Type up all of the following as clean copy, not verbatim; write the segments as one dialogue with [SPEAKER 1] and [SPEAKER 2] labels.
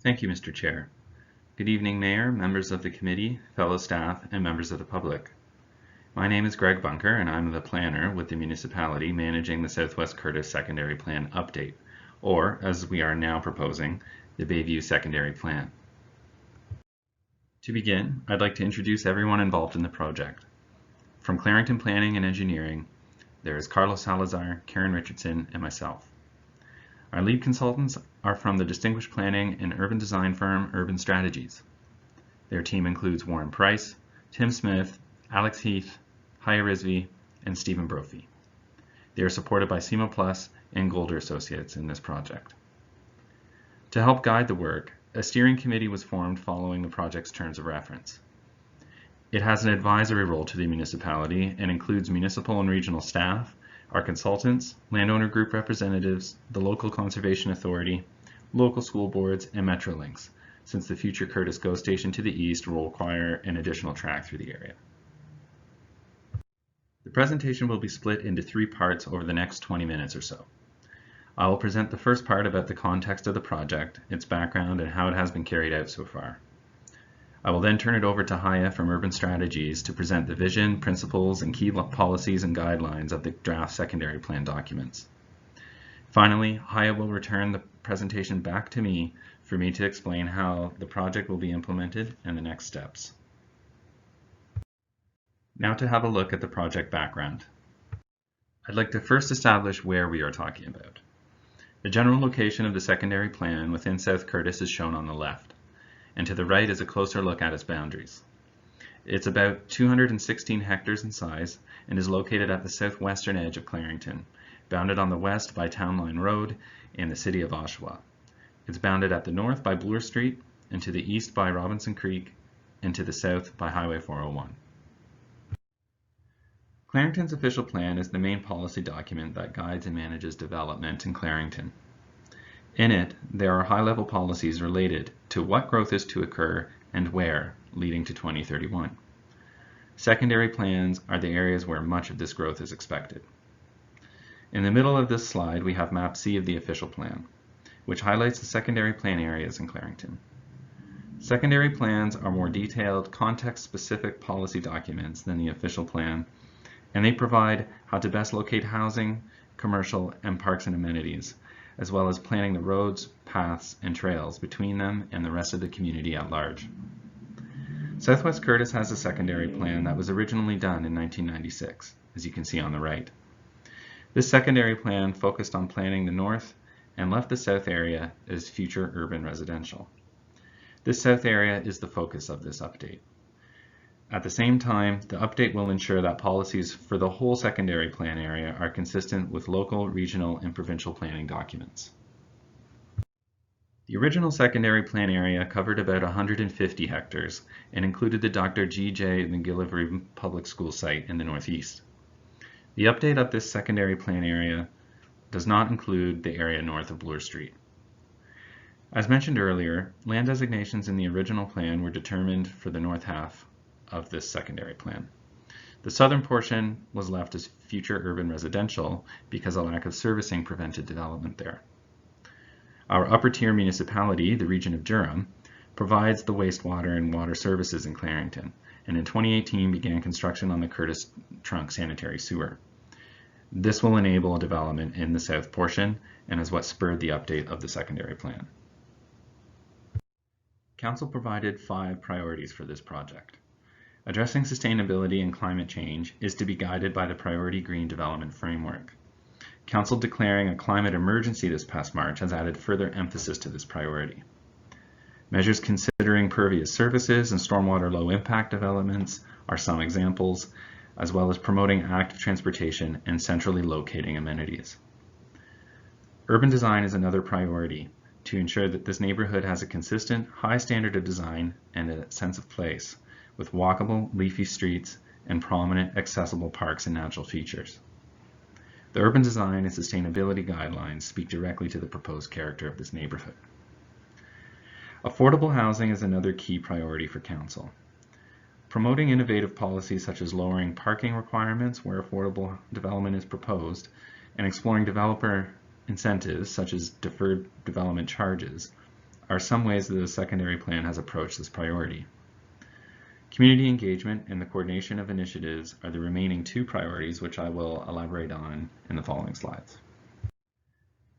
[SPEAKER 1] Thank you, Mr. Chair. Good evening, Mayor, members of the committee, fellow staff, and members of the public. My name is Greg Bunker, and I'm the planner with the municipality managing the Southwest Courtice Secondary Plan update, or, as we are now proposing, the Bayview Secondary Plan. To begin, I'd like to introduce everyone involved in the project. From Clarington Planning and Engineering, there is Carlos Salazar, Karen Richardson, and myself. Our lead consultants are from the distinguished planning and urban design firm Urban Strategies. Their team includes Warren Price, Tim Smith, Alex Heath, Haya Rizvi, and Stephen Brophy. They are supported by SEMA Plus and Golder Associates in this project. To help guide the work, a steering committee was formed following the project's terms of reference. It has an advisory role to the municipality and includes municipal and regional staff, our consultants, landowner group representatives, the local conservation authority, local school boards, and Metrolinx, since the future Courtice GO station to the east will require an additional track through the area. The presentation will be split into 3 parts over the next 20 minutes or so. I will present the first part about the context of the project, its background, and how it has been carried out so far. I will then turn it over to Haya from Urban Strategies to present the vision, principles, and key policies and guidelines of the draft secondary plan documents. Finally, Haya will return the presentation back to me for me to explain how the project will be implemented and the next steps. Now to have a look at the project background. I'd like to first establish where we are talking about. The general location of the secondary plan within South Courtice is shown on the left, and to the right is a closer look at its boundaries. It's about 216 hectares in size and is located at the southwestern edge of Clarington, bounded on the west by Town Line Road in the city of Oshawa. It's bounded at the north by Bloor Street, and to the east by Robinson Creek, and to the south by Highway 401. Clarington's official plan is the main policy document that guides and manages development in Clarington. In it, there are high-level policies related to what growth is to occur and where, leading to 2031. Secondary plans are the areas where much of this growth is expected. In the middle of this slide, we have Map C of the official plan, which highlights the secondary plan areas in Clarington. Secondary plans are more detailed, context-specific policy documents than the official plan, and they provide how to best locate housing, commercial, and parks and amenities, as well as planning the roads, paths, and trails between them and the rest of the community at large. Southwest Courtice has a secondary plan that was originally done in 1996, as you can see on the right. This secondary plan focused on planning the north and left the south area as future urban residential. This south area is the focus of this update. At the same time, the update will ensure that policies for the whole secondary plan area are consistent with local, regional, and provincial planning documents. The original secondary plan area covered about 150 hectares and included the Dr. G.J. McGillivray Public School site in the northeast. The update of this secondary plan area does not include the area north of Bloor Street. As mentioned earlier, land designations in the original plan were determined for the north half of this secondary plan. The southern portion was left as future urban residential because a lack of servicing prevented development there. Our upper tier municipality, the region of Durham, provides the wastewater and water services in Clarington, and in 2018 began construction on the Courtice Trunk sanitary sewer. This will enable development in the south portion and is what spurred the update of the secondary plan. Council provided 5 priorities for this project. Addressing sustainability and climate change is to be guided by the Priority Green Development Framework. Council declaring a climate emergency this past March has added further emphasis to this priority. Measures considering pervious surfaces and stormwater low impact developments are some examples, as well as promoting active transportation and centrally locating amenities. Urban design is another priority to ensure that this neighborhood has a consistent, high standard of design and a sense of place, with walkable, leafy streets and prominent, accessible parks and natural features. The urban design and sustainability guidelines speak directly to the proposed character of this neighborhood. Affordable housing is another key priority for Council. Promoting innovative policies such as lowering parking requirements where affordable development is proposed and exploring developer incentives such as deferred development charges are some ways that the secondary plan has approached this priority. Community engagement and the coordination of initiatives are the remaining two priorities, which I will elaborate on in the following slides.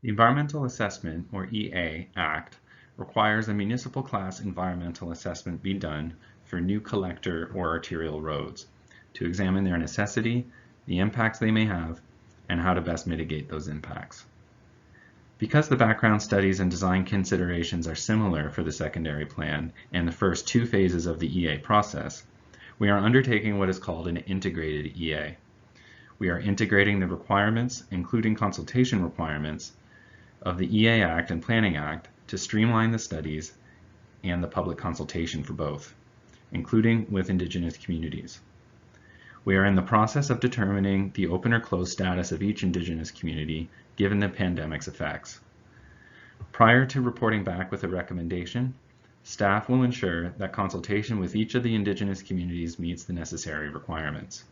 [SPEAKER 1] The Environmental Assessment, or EA, Act requires a municipal class environmental assessment be done for new collector or arterial roads to examine their necessity, the impacts they may have, and how to best mitigate those impacts. Because the background studies and design considerations are similar for the secondary plan and the first two phases of the EA process, we are undertaking what is called an integrated EA. We are integrating the requirements, including consultation requirements, of the EA Act and Planning Act to streamline the studies and the public consultation for both, including with Indigenous communities. We are in the process of determining the open or closed status of each Indigenous community given the pandemic's effects. Prior to reporting back with a recommendation, staff will ensure that consultation with each of the Indigenous communities meets the necessary requirements.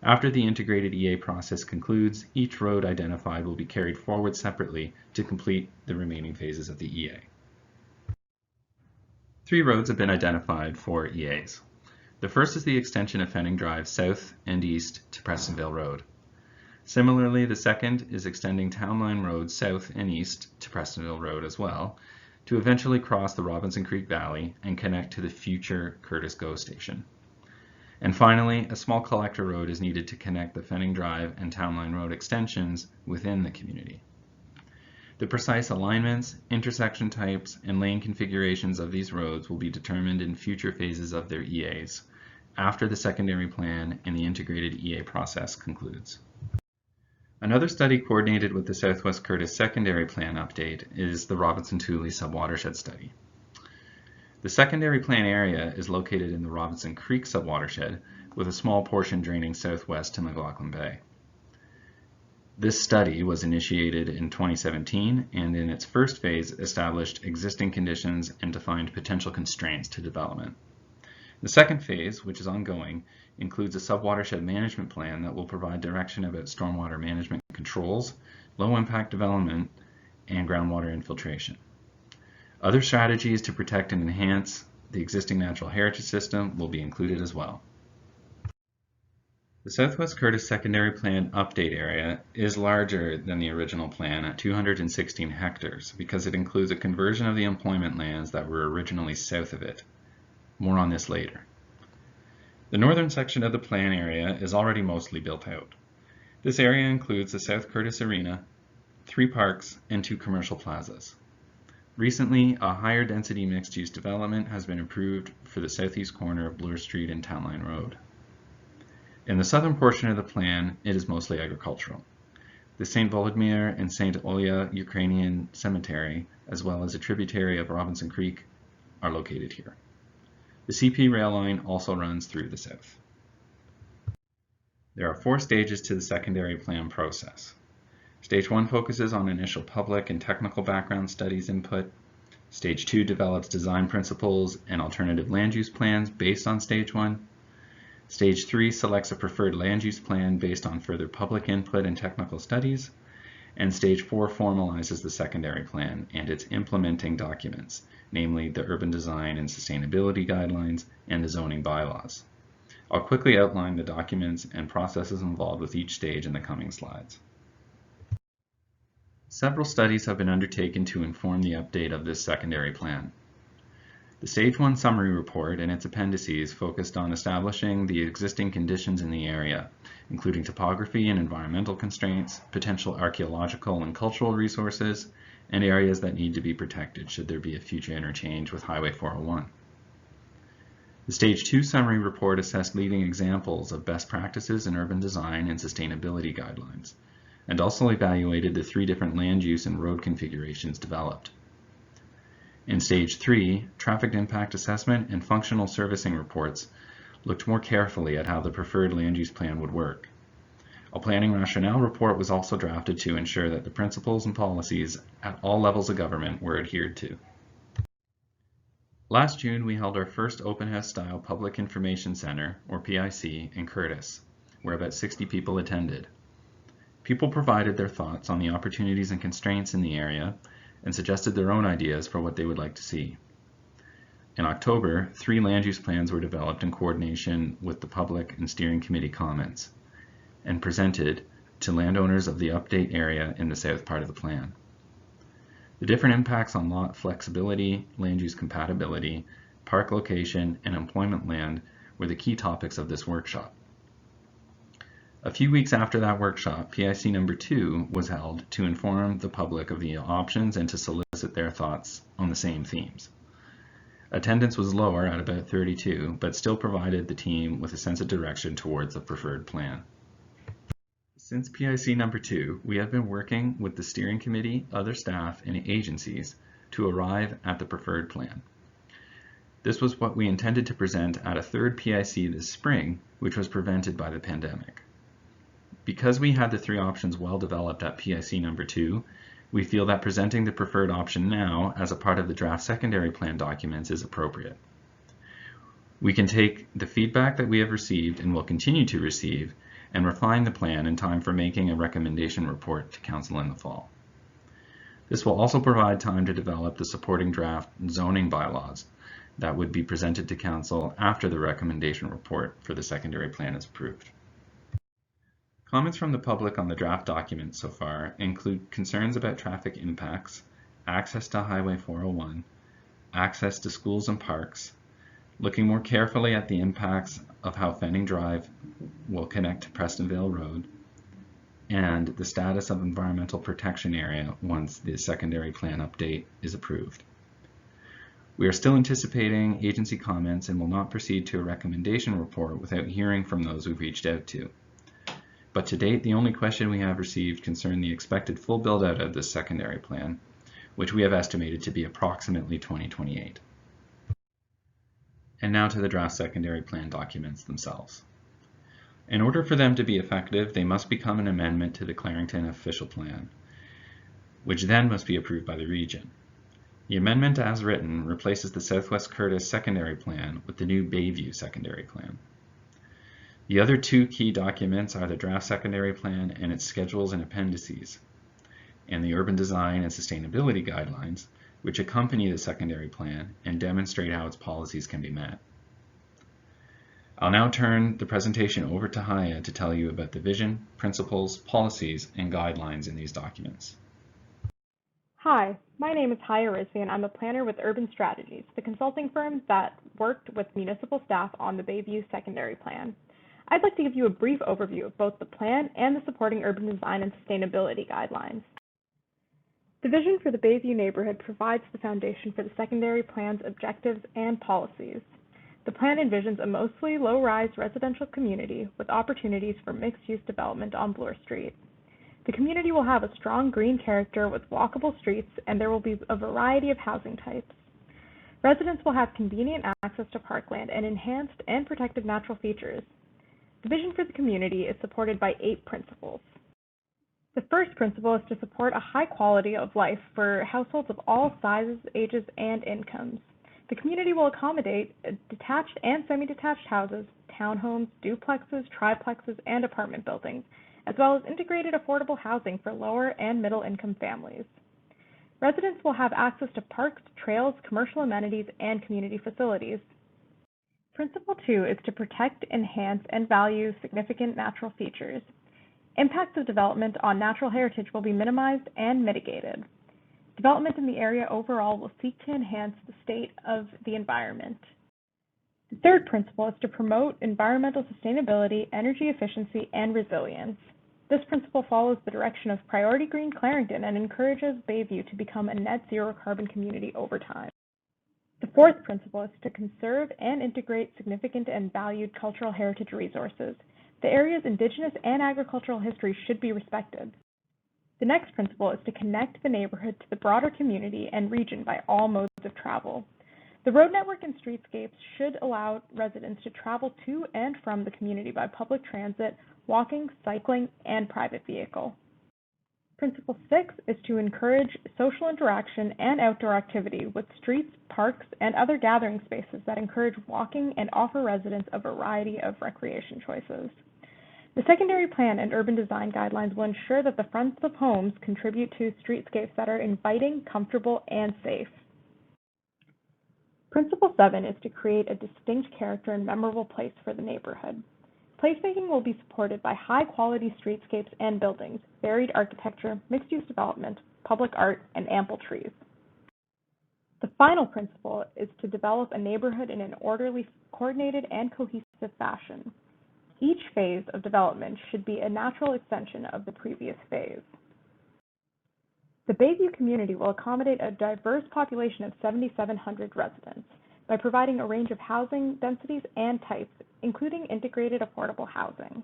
[SPEAKER 1] After the integrated EA process concludes, each road identified will be carried forward separately to complete the remaining phases of the EA. 3 roads have been identified for EAs. The first is the extension of Fenning Drive south and east to Prestonville Road. Similarly, the second is extending Town Line Road south and east to Prestonville Road as well, to eventually cross the Robinson Creek Valley and connect to the future Courtice GO station. And finally, a small collector road is needed to connect the Fenning Drive and Town Line Road extensions within the community. The precise alignments, intersection types, and lane configurations of these roads will be determined in future phases of their EAs, after the secondary plan and the integrated EA process concludes. Another study coordinated with the Southwest Courtice Secondary Plan update is the Robinson-Tooley Subwatershed study. The secondary plan area is located in the Robinson Creek subwatershed, with a small portion draining southwest to McLaughlin Bay. This study was initiated in 2017 and in its first phase established existing conditions and defined potential constraints to development. The second phase, which is ongoing, includes a subwatershed management plan that will provide direction about stormwater management controls, low impact development, and groundwater infiltration. Other strategies to protect and enhance the existing natural heritage system will be included as well. The Southwest Courtice Secondary Plan update area is larger than the original plan at 216 hectares because it includes a conversion of the employment lands that were originally south of it. More on this later. The northern section of the plan area is already mostly built out. This area includes the South Courtice Arena, 3 parks, and 2 commercial plazas. Recently, a higher density mixed-use development has been approved for the southeast corner of Bloor Street and Town Line Road. In the southern portion of the plan, it is mostly agricultural. The St. Volodymyr and St. Olya Ukrainian Cemetery, as well as a tributary of Robinson Creek, are located here. The CP rail line also runs through the south. There are 4 stages to the secondary plan process. Stage 1 focuses on initial public and technical background studies input. Stage 2 develops design principles and alternative land use plans based on Stage 1. Stage 3 selects a preferred land use plan based on further public input and technical studies. And Stage 4 formalizes the secondary plan and its implementing documents, namely the urban design and sustainability guidelines and the zoning bylaws. I'll quickly outline the documents and processes involved with each stage in the coming slides. Several studies have been undertaken to inform the update of this secondary plan. The Stage 1 summary report and its appendices focused on establishing the existing conditions in the area, including topography and environmental constraints, potential archaeological and cultural resources, and areas that need to be protected should there be a future interchange with Highway 401. The Stage 2 summary report assessed leading examples of best practices in urban design and sustainability guidelines, and also evaluated the 3 different land use and road configurations developed. In Stage 3, traffic impact assessment and functional servicing reports looked more carefully at how the preferred land use plan would work. A planning rationale report was also drafted to ensure that the principles and policies at all levels of government were adhered to. Last June, we held our first open house style Public Information Center, or PIC, in Courtice, where about 60 people attended. People provided their thoughts on the opportunities and constraints in the area, and suggested their own ideas for what they would like to see. In October, 3 land use plans were developed in coordination with the public and steering committee comments and presented to landowners of the update area in the south part of the plan. The different impacts on lot flexibility, land use compatibility, park location, and employment land were the key topics of this workshop. A few weeks after that workshop, PIC number 2 was held to inform the public of the options and to solicit their thoughts on the same themes. Attendance was lower at about 32, but still provided the team with a sense of direction towards the preferred plan. Since PIC number 2, we have been working with the steering committee, other staff, and agencies to arrive at the preferred plan. This was what we intended to present at a 3rd PIC this spring, which was prevented by the pandemic. Because we had the 3 options well developed at PIC number 2, we feel that presenting the preferred option now as a part of the draft secondary plan documents is appropriate. We can take the feedback that we have received and will continue to receive and refine the plan in time for making a recommendation report to Council in the fall. This will also provide time to develop the supporting draft zoning bylaws that would be presented to Council after the recommendation report for the secondary plan is approved. Comments from the public on the draft document so far include concerns about traffic impacts, access to Highway 401, access to schools and parks, looking more carefully at the impacts of how Fenning Drive will connect to Prestonvale Road, and the status of environmental protection area once the secondary plan update is approved. We are still anticipating agency comments and will not proceed to a recommendation report without hearing from those we've reached out to. But to date, the only question we have received concern the expected full build-out of this secondary plan, which we have estimated to be approximately 2028. And now to the draft secondary plan documents themselves. In order for them to be effective, they must become an amendment to the Clarington official plan, which then must be approved by the region. The amendment as written replaces the Southwest Courtice Secondary Plan with the new Bayview Secondary Plan. The other 2 key documents are the draft secondary plan and its schedules and appendices, and the urban design and sustainability guidelines, which accompany the secondary plan and demonstrate how its policies can be met. I'll now turn the presentation over to Haya to tell you about the vision, principles, policies, and guidelines in these documents.
[SPEAKER 2] Hi, my name is Haya Rizvi, and I'm a planner with Urban Strategies, the consulting firm that worked with municipal staff on the Bayview Secondary Plan. I'd like to give you a brief overview of both the plan and the supporting urban design and sustainability guidelines. The vision for the Bayview neighborhood provides the foundation for the secondary plan's objectives and policies. The plan envisions a mostly low-rise residential community with opportunities for mixed-use development on Bloor Street. The community will have a strong green character with walkable streets, and there will be a variety of housing types. Residents will have convenient access to parkland and enhanced and protected natural features. The vision for the community is supported by 8 principles. The first principle is to support a high quality of life for households of all sizes, ages, and incomes. The community will accommodate detached and semi-detached houses, townhomes, duplexes, triplexes, and apartment buildings, as well as integrated affordable housing for lower and middle-income families. Residents will have access to parks, trails, commercial amenities, and community facilities. Principle 2 is to protect, enhance, and value significant natural features. Impacts of development on natural heritage will be minimized and mitigated. Development in the area overall will seek to enhance the state of the environment. The third principle is to promote environmental sustainability, energy efficiency, and resilience. This principle follows the direction of Priority Green Clarington and encourages Bayview to become a net zero carbon community over time. The fourth principle is to conserve and integrate significant and valued cultural heritage resources. The area's indigenous and agricultural history should be respected. The next principle is to connect the neighborhood to the broader community and region by all modes of travel. The road network and streetscapes should allow residents to travel to and from the community by public transit, walking, cycling, and private vehicle. Principle 6 is to encourage social interaction and outdoor activity with streets, parks, and other gathering spaces that encourage walking and offer residents a variety of recreation choices. The secondary plan and urban design guidelines will ensure that the fronts of homes contribute to streetscapes that are inviting, comfortable, and safe. Principle 7 is to create a distinct character and memorable place for the neighborhood. Placemaking will be supported by high-quality streetscapes and buildings, varied architecture, mixed-use development, public art, and ample trees. The final principle is to develop a neighborhood in an orderly, coordinated, and cohesive fashion. Each phase of development should be a natural extension of the previous phase. The Bayview community will accommodate a diverse population of 7,700 residents by providing a range of housing densities and types, including integrated affordable housing.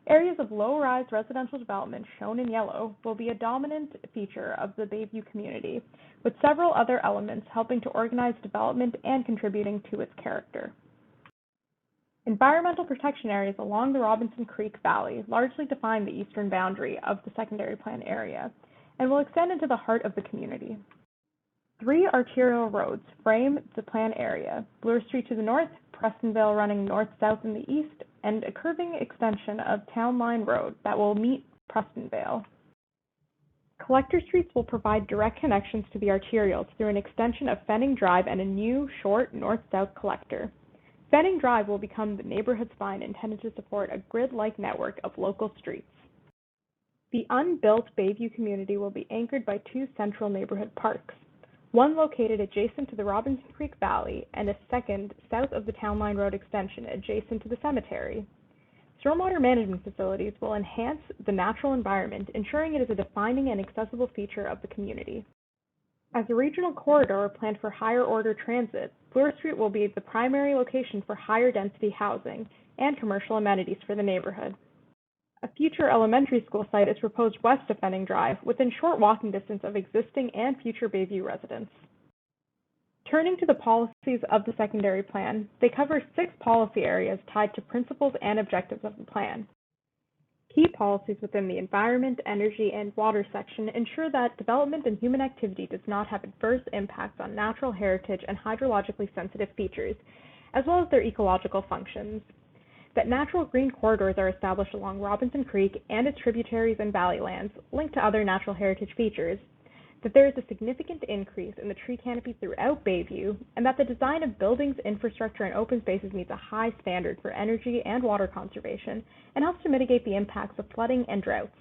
[SPEAKER 2] Areas of low-rise residential development, shown in yellow, will be a dominant feature of the Bayview community, with several other elements helping to organize development and contributing to its character. Environmental protection areas along the Robinson Creek Valley largely define the eastern boundary of the secondary plan area and will extend into the heart of the community. 3 arterial roads frame the plan area: Bloor Street to the north, Prestonvale running north-south in the east, and a curving extension of Town Line Road that will meet Prestonvale. Collector streets will provide direct connections to the arterials through an extension of Fenning Drive and a new, short, north-south collector. Fenning Drive will become the neighborhood spine intended to support a grid-like network of local streets. The unbuilt Bayview community will be anchored by 2 central neighborhood parks, one located adjacent to the Robinson Creek Valley and a second south of the Town Line Road extension adjacent to the cemetery. Stormwater management facilities will enhance the natural environment, ensuring it is a defining and accessible feature of the community. As a regional corridor planned for higher-order transit, Bloor Street will be the primary location for higher-density housing and commercial amenities for the neighborhood. A future elementary school site is proposed west of Fenning Drive, within short walking distance of existing and future Bayview residents. Turning to the policies of the secondary plan, they cover 6 policy areas tied to principles and objectives of the plan. Key policies within the environment, energy, and water section ensure that development and human activity does not have adverse impacts on natural heritage and hydrologically sensitive features, as well as their ecological functions. That natural green corridors are established along Robinson Creek and its tributaries and valley lands linked to other natural heritage features, that there is a significant increase in the tree canopy throughout Bayview, and that the design of buildings, infrastructure, and open spaces meets a high standard for energy and water conservation and helps to mitigate the impacts of flooding and droughts.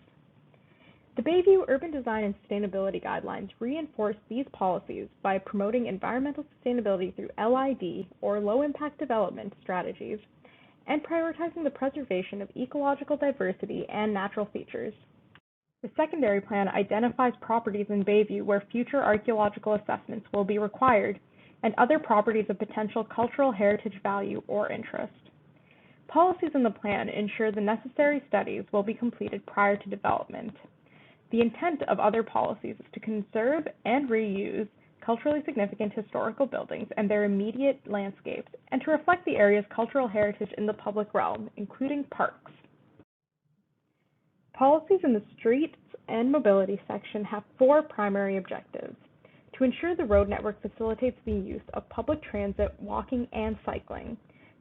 [SPEAKER 2] The Bayview Urban Design and Sustainability Guidelines reinforce these policies by promoting environmental sustainability through LID, or low-impact development strategies, and prioritizing the preservation of ecological diversity and natural features. The secondary plan identifies properties in Bayview where future archaeological assessments will be required and other properties of potential cultural heritage value or interest. Policies in the plan ensure the necessary studies will be completed prior to development. The intent of other policies is to conserve and reuse culturally significant historical buildings and their immediate landscapes, and to reflect the area's cultural heritage in the public realm, including parks. Policies in the streets and mobility section have 4 primary objectives: to ensure the road network facilitates the use of public transit, walking, and cycling,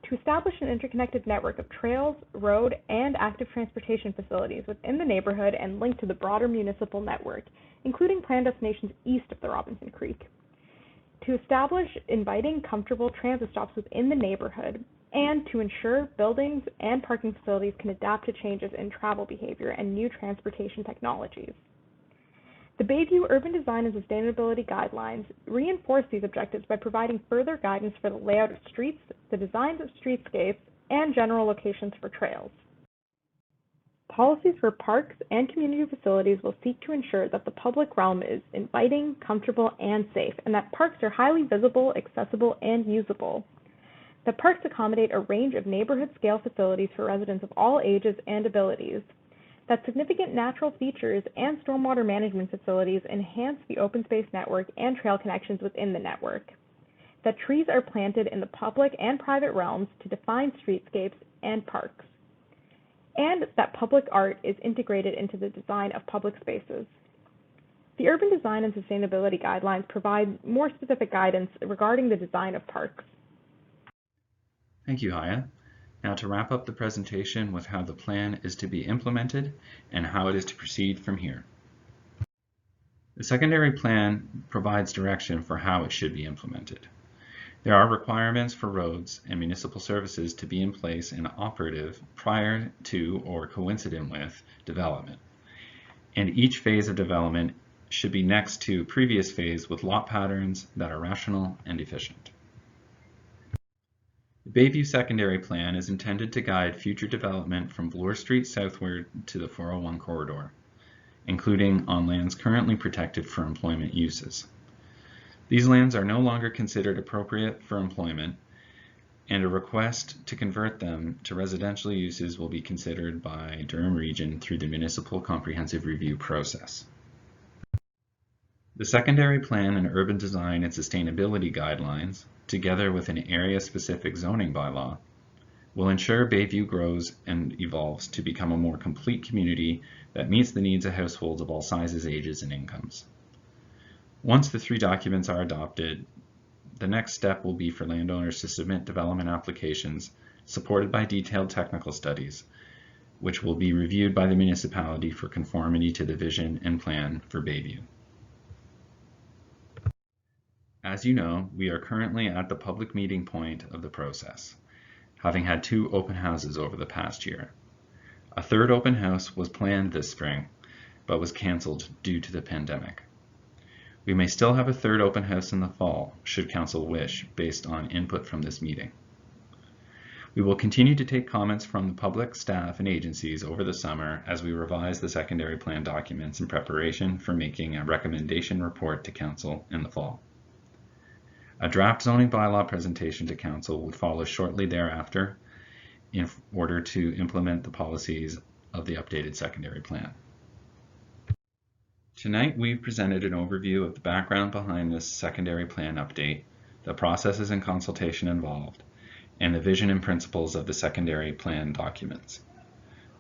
[SPEAKER 2] to establish an interconnected network of trails, road, and active transportation facilities within the neighborhood and linked to the broader municipal network, including planned destinations east of the Robinson Creek, to establish inviting, comfortable transit stops within the neighborhood, and to ensure buildings and parking facilities can adapt to changes in travel behavior and new transportation technologies. The Bayview Urban Design and Sustainability Guidelines reinforce these objectives by providing further guidance for the layout of streets, the designs of streetscapes, and general locations for trails. Policies for parks and community facilities will seek to ensure that the public realm is inviting, comfortable, and safe, and that parks are highly visible, accessible, and usable. The parks accommodate a range of neighborhood-scale facilities for residents of all ages and abilities. That significant natural features and stormwater management facilities enhance the open space network and trail connections within the network. That trees are planted in the public and private realms to define streetscapes and parks. And that public art is integrated into the design of public spaces. The Urban Design and Sustainability Guidelines provide more specific guidance regarding the design of parks.
[SPEAKER 1] Thank you, Haya. Now to wrap up the presentation with how the plan is to be implemented and how it is to proceed from here. The secondary plan provides direction for how it should be implemented. There are requirements for roads and municipal services to be in place and operative prior to or coincident with development. And each phase of development should be next to previous phase with lot patterns that are rational and efficient. The Bayview Secondary Plan is intended to guide future development from Bloor Street southward to the 401 corridor, including on lands currently protected for employment uses. These lands are no longer considered appropriate for employment, and a request to convert them to residential uses will be considered by Durham Region through the Municipal Comprehensive Review process. The Secondary Plan and Urban Design and Sustainability Guidelines, together with an area-specific zoning bylaw, will ensure Bayview grows and evolves to become a more complete community that meets the needs of households of all sizes, ages, and incomes. Once the three documents are adopted, the next step will be for landowners to submit development applications supported by detailed technical studies, which will be reviewed by the municipality for conformity to the vision and plan for Bayview. As you know, we are currently at the public meeting point of the process, having had 2 open houses over the past year. A third open house was planned this spring, but was canceled due to the pandemic. We may still have a third open house in the fall, should Council wish, based on input from this meeting. We will continue to take comments from the public, staff, and agencies over the summer as we revise the secondary plan documents in preparation for making a recommendation report to Council in the fall. A draft zoning bylaw presentation to Council would follow shortly thereafter in order to implement the policies of the updated secondary plan. Tonight we've presented an overview of the background behind this secondary plan update, the processes and consultation involved, and the vision and principles of the secondary plan documents.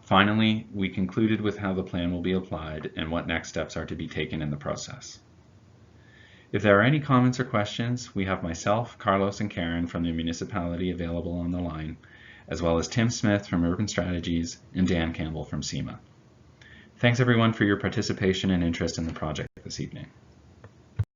[SPEAKER 1] Finally, we concluded with how the plan will be applied and what next steps are to be taken in the process. If there are any comments or questions, we have myself, Carlos, and Karen from the municipality available on the line, as well as Tim Smith from Urban Strategies and Dan Campbell from SEMA. Thanks everyone for your participation and interest in the project this evening.